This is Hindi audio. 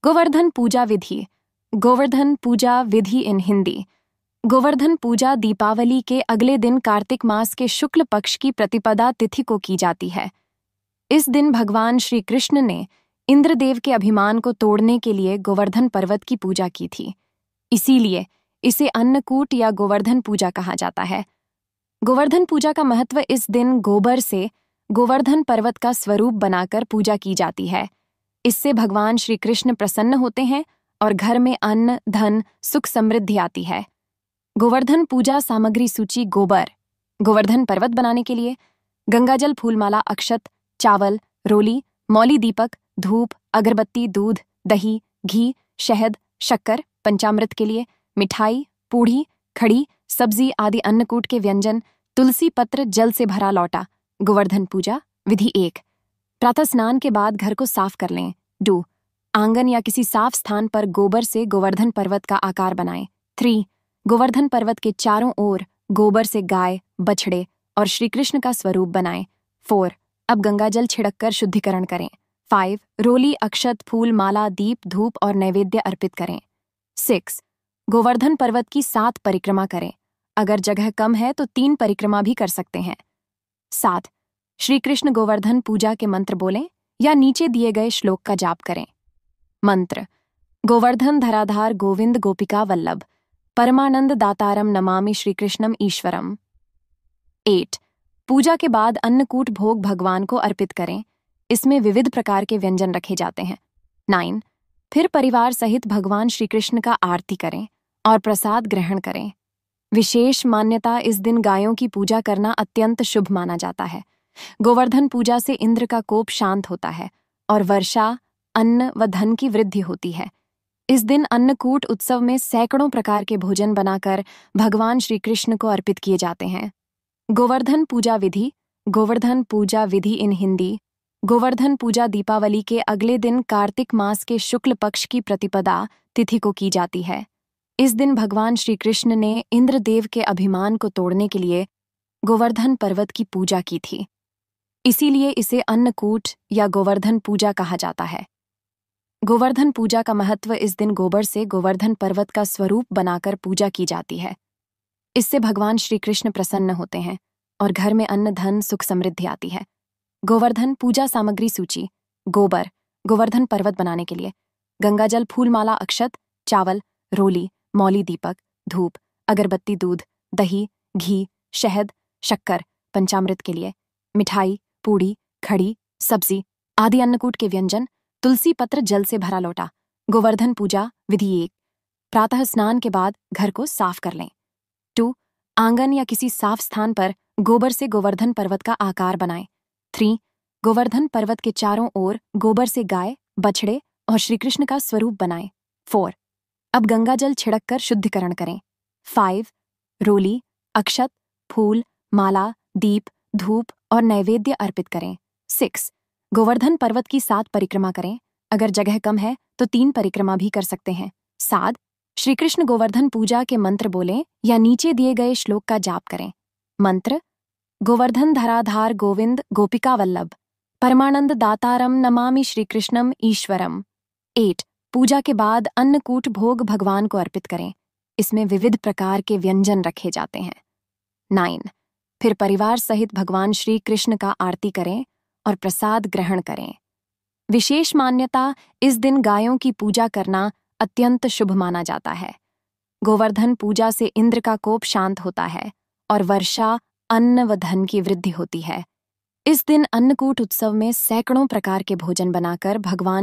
गोवर्धन पूजा विधि। गोवर्धन पूजा विधि इन हिंदी। गोवर्धन पूजा दीपावली के अगले दिन कार्तिक मास के शुक्ल पक्ष की प्रतिपदा तिथि को की जाती है। इस दिन भगवान श्री कृष्ण ने इंद्रदेव के अभिमान को तोड़ने के लिए गोवर्धन पर्वत की पूजा की थी। इसीलिए इसे अन्नकूट या गोवर्धन पूजा कहा जाता है। गोवर्धन पूजा का महत्व इस दिन गोबर से गोवर्धन पर्वत का स्वरूप बनाकर पूजा की जाती है। इससे भगवान श्री कृष्ण प्रसन्न होते हैं और घर में अन्न, धन, सुख समृद्धि आती है। गोवर्धन पूजा सामग्री सूची। गोबर, गोवर्धन पर्वत बनाने के लिए गंगाजल, फूलमाला, अक्षत, चावल, रोली, मौली दीपक, धूप, अगरबत्ती, दूध, दही, घी, शहद, शक्कर, पंचामृत के लिए मिठाई, पूड़ी, खड़ी, सब्जी आदि अन्नकूट के व्यंजन, तुलसी पत्र, जल से भरा लौटा। गोवर्धन पूजा विधि 1। प्रातः स्नान के बाद घर को साफ कर लें। 2। आंगन या किसी साफ स्थान पर गोबर से गोवर्धन पर्वत का आकार बनाएं। 3। गोवर्धन पर्वत के चारों ओर गोबर से गाय, बछड़े और श्रीकृष्ण का स्वरूप बनाएं। 4। अब गंगाजल छिड़ककर शुद्धिकरण करें। 5। रोली, अक्षत, फूल, माला, दीप, धूप और नैवेद्य अर्पित करें। 6। गोवर्धन पर्वत की 7 परिक्रमा करें। अगर जगह कम है तो 3 परिक्रमा भी कर सकते हैं। 7। श्री कृष्ण गोवर्धन पूजा के मंत्र बोलें या नीचे दिए गए श्लोक का जाप करें। मंत्र। गोवर्धन धराधार गोविंद गोपिका वल्लभ, परमानंद दातारम नमामि श्रीकृष्णम ईश्वरम। 8। पूजा के बाद अन्नकूट भोग भगवान को अर्पित करें। इसमें विविध प्रकार के व्यंजन रखे जाते हैं। 9। फिर परिवार सहित भगवान श्रीकृष्ण का आरती करें और प्रसाद ग्रहण करें। विशेष मान्यता, इस दिन गायों की पूजा करना अत्यंत शुभ माना जाता है। गोवर्धन पूजा से इंद्र का कोप शांत होता है और वर्षा, अन्न व धन की वृद्धि होती है। इस दिन अन्नकूट उत्सव में सैकड़ों प्रकार के भोजन बनाकर भगवान श्री कृष्ण को अर्पित किए जाते हैं। गोवर्धन पूजा विधि। गोवर्धन पूजा विधि इन हिंदी। गोवर्धन पूजा दीपावली के अगले दिन कार्तिक मास के शुक्ल पक्ष की प्रतिपदा तिथि को की जाती है। इस दिन भगवान श्री कृष्ण ने इंद्रदेव के अभिमान को तोड़ने के लिए गोवर्धन पर्वत की पूजा की थी। इसीलिए इसे अन्नकूट या गोवर्धन पूजा कहा जाता है। गोवर्धन पूजा का महत्व, इस दिन गोबर से गोवर्धन पर्वत का स्वरूप बनाकर पूजा की जाती है। इससे भगवान श्री कृष्ण प्रसन्न होते हैं और घर में अन्न, धन, सुख समृद्धि आती है। गोवर्धन पूजा सामग्री सूची। गोबर, गोवर्धन पर्वत बनाने के लिए गंगाजल, फूलमाला, अक्षत, चावल, रोली, मौली दीपक, धूप, अगरबत्ती, दूध, दही, घी, शहद, शक्कर, पंचामृत के लिए मिठाई, पूड़ी, खड़ी, सब्जी आदि अन्नकूट के व्यंजन, तुलसी पत्र, जल से भरा लौटा। गोवर्धन पूजा विधि 1। प्रातः स्नान के बाद घर को साफ कर लें। 2। आंगन या किसी साफ स्थान पर गोबर से गोवर्धन पर्वत का आकार बनाएं। 3। गोवर्धन पर्वत के चारों ओर गोबर से गाय, बछड़े और श्रीकृष्ण का स्वरूप बनाएं। 4। अब गंगाजल छिड़ककर शुद्धिकरण करें। 5। रोली, अक्षत, फूल, माला, दीप, धूप और नैवेद्य अर्पित करें। 6। गोवर्धन पर्वत की 7 परिक्रमा करें। अगर जगह कम है तो 3 परिक्रमा भी कर सकते हैं। 7। श्रीकृष्ण गोवर्धन पूजा के मंत्र बोलें या नीचे दिए गए श्लोक का जाप करें। मंत्र। गोवर्धन धराधार गोविंद गोपिका वल्लभ, परमानंद दातारम नमामि श्रीकृष्णम ईश्वरम। 8। पूजा के बाद अन्नकूट भोग भगवान को अर्पित करें। इसमें विविध प्रकार के व्यंजन रखे जाते हैं। 9। फिर परिवार सहित भगवान श्री कृष्ण का आरती करें और प्रसाद ग्रहण करें। विशेष मान्यता, इस दिन गायों की पूजा करना अत्यंत शुभ माना जाता है। गोवर्धन पूजा से इंद्र का कोप शांत होता है और वर्षा, अन्न व धन की वृद्धि होती है। इस दिन अन्नकूट उत्सव में सैकड़ों प्रकार के भोजन बनाकर भगवान